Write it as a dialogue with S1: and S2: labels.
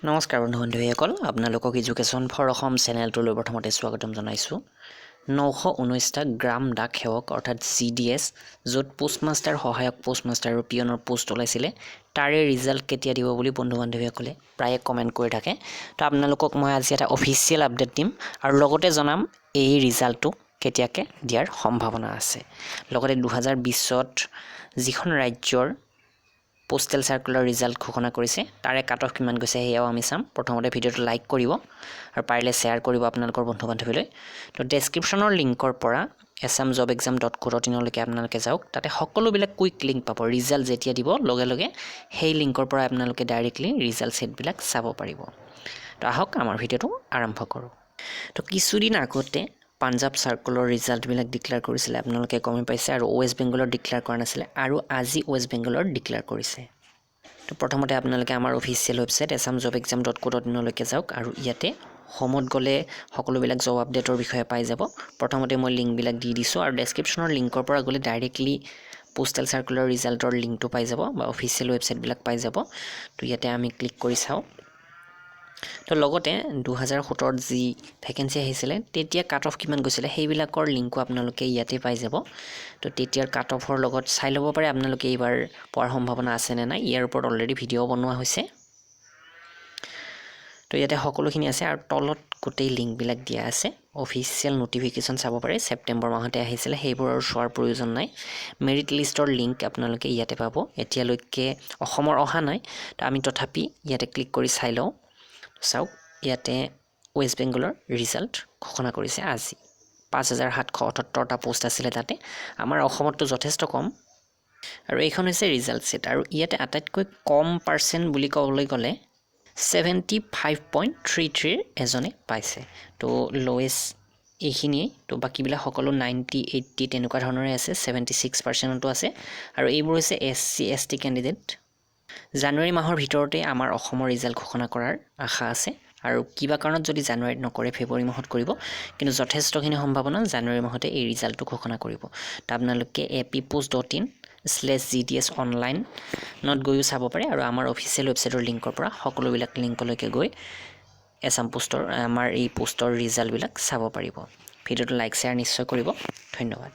S1: নমস্কাৰ বন্ধু-বান্ধৱীসকল আপোনালোকক education for Assam চেনেলটোলৈ প্ৰথমতে স্বাগতম জনাইছোঁ 919টা গ্ৰাম ডাক সেৱক অৰ্থাৎ GDS য'ত পোষ্টমাষ্টাৰ সহায়ক পোষ্টমাষ্টাৰ আৰু পিয়নৰ পোষ্ট ওলাইছিলে তাৰে ৰিজাল্ট কেতিয়া দিব বুলি বন্ধু-বান্ধৱীসকলে প্ৰায়ে কমেণ্ট কৰি থাকে তো আপোনালোকক মই আজি এটা অফিচিয়েল আপডেট দিম আৰু লগতে জনাম এই ৰিজাল্টটো কেতিয়াকে দিয়াৰ সম্ভাৱনা আছে লগতে 2020ত যিখন ৰাজ্যৰ Postal Circular result ঘোষণা কৰিছে তাৰে কাট অফ কিমান গৈছে হেয়াও আমি চাম প্ৰথমতে ভিডিওটো লাইক কৰিব আৰু পাৰিলে শেয়াৰ কৰিব আপোনালোকৰ বন্ধু-বান্ধৱীলৈ তো ডেসক্ৰিপচনৰ লিংকৰ পৰা assamjobexam.co.in লৈকে আপোনালোকে যাওক তাতে সকলোবিলাক কুইক লিংক পাব ৰিজাল্ট যেতিয়া দিব লগে লগে সেই লিংকৰ পৰা আপোনালোকে ডাইৰেক্টলি ৰিজাল্ট সেটবিলাক চাব পাৰিব তো আহক আমাৰ ভিডিওটো আৰম্ভ কৰোঁ তো কিছুদিন আগতে পাঞ্জাব সাৰ্কুলৰ ৰিজাল্ট বিলাক ডিক্লেয়াৰ কৰিছিল আপোনালোকে গম পাইছে আৰু ওয়েষ্ট বেংগলৰ ডিক্লেয়াৰ কৰা নাছিল আৰু আজি ওয়েষ্ট বেংগলৰ ডিক্লেয়াৰ কৰিছে তো প্ৰথমতে আপোনালোকে আমাৰ অফিচিয়েল ওয়েবসাইট assamjobexam.co.in লৈকে যাওক আৰু ইয়াতে হোমত গলে সকলোবিলাক জব আপডেটৰ বিষয়ে পাই যাব প্ৰথমতে মই লিংক বিলাক দি দিছো আৰু ডেসক্ৰিপচনৰ লিংকৰ পৰা গলে ডাইৰেক্টলি পোষ্টেল সাৰ্কুলাৰ ৰিজাল্টৰ লিংকটো পাই যাব বা অফিচিয়েল ওয়েবসাইট বিলাক পাই যাব তো ইয়াতে আমি ক্লিক কৰি চাও তো লগতে 2017 জি ভ্যাকেন্সি আহিছিলে তেতিয়া কাট অফ কিমান গৈছিল হেইবিলাকৰ লিংকও আপোনালোকে ইয়াতে পাই যাব তো তেতিয়াৰ কাট অফৰ লগত চাই ল'ব পাৰে আপোনালোকে এইবাৰ পোৱাৰ সম্ভাৱনা আছে নে নাই ইয়াৰ ওপৰত অলৰেডি ভিডিও বনোৱা হৈছে তো ইয়াতে সকলোখিনি আছে আৰু তলত গোটেই লিংক বিলাক দিয়া আছে অফিচিয়েল নোটিফিকেশন চাব পাৰে সেপ্টেম্বৰ মাহতে আহিছিল হেইবোৰ আৰু চোৱাৰ প্ৰয়োজন নাই মেৰিট লিষ্টৰ লিংক আপোনালোকে ইয়াতে পাব এতিয়ালৈকে অসমৰ অহা নাই তো আমি তথাপি ইয়াতে ক্লিক কৰি চাই লওঁ চাওক ইয়াতে ওয়েষ্ট বেংগলৰ ৰিজাল্ট ঘোষণা কৰিছে আজি 5778টা পোষ্ট আছিল তাতে আমাৰ অসমতো যথেষ্ট কম আৰু এইখন হৈছে ৰিজাল্ট সেট আৰু ইয়াতে আটাইতকৈ কম পাৰ্সেন্ট বুলি ক'বলৈ গলে 75.33 এজনে পাইছে তো লোৱেষ্ট এইখিনি তো বাকিবিলাক সকলো 90 80 তেনেকুৱা ধৰণৰে আছে 76%টো আছে আৰু এইবোৰ হৈছে SC ST ক্যান্ডিডেট জানুৱাৰী মাহৰ ভিতৰতে আমাৰ অসমৰ ৰিজাল্ট ঘোষণা কৰাৰ আশা আছে আৰু কিবা কাৰণত যদি জানুৱাৰীত নকৰে ফেব্ৰুৱাৰী মাহত কৰিব কিন্তু যথেষ্টখিনি সম্ভাৱনা জানুৱাৰী মাহতে এই ৰিজাল্টটো ঘোষণা কৰিব তা আপোনালোকে appost.in/gds online নট গৈও চাব পাৰে আৰু আমাৰ অফিচিয়েল ওয়েবসাইটৰ লিংকৰ পৰা সকলোবিলাক লিংকলৈকে গৈ এছাম পোষ্টৰ আমাৰ এই পোষ্টৰ ৰিজাল্ট বিলাক চাব পাৰিব ভিডিওটো লাইক শেয়াৰ নিশ্চয় কৰিব ধন্যবাদ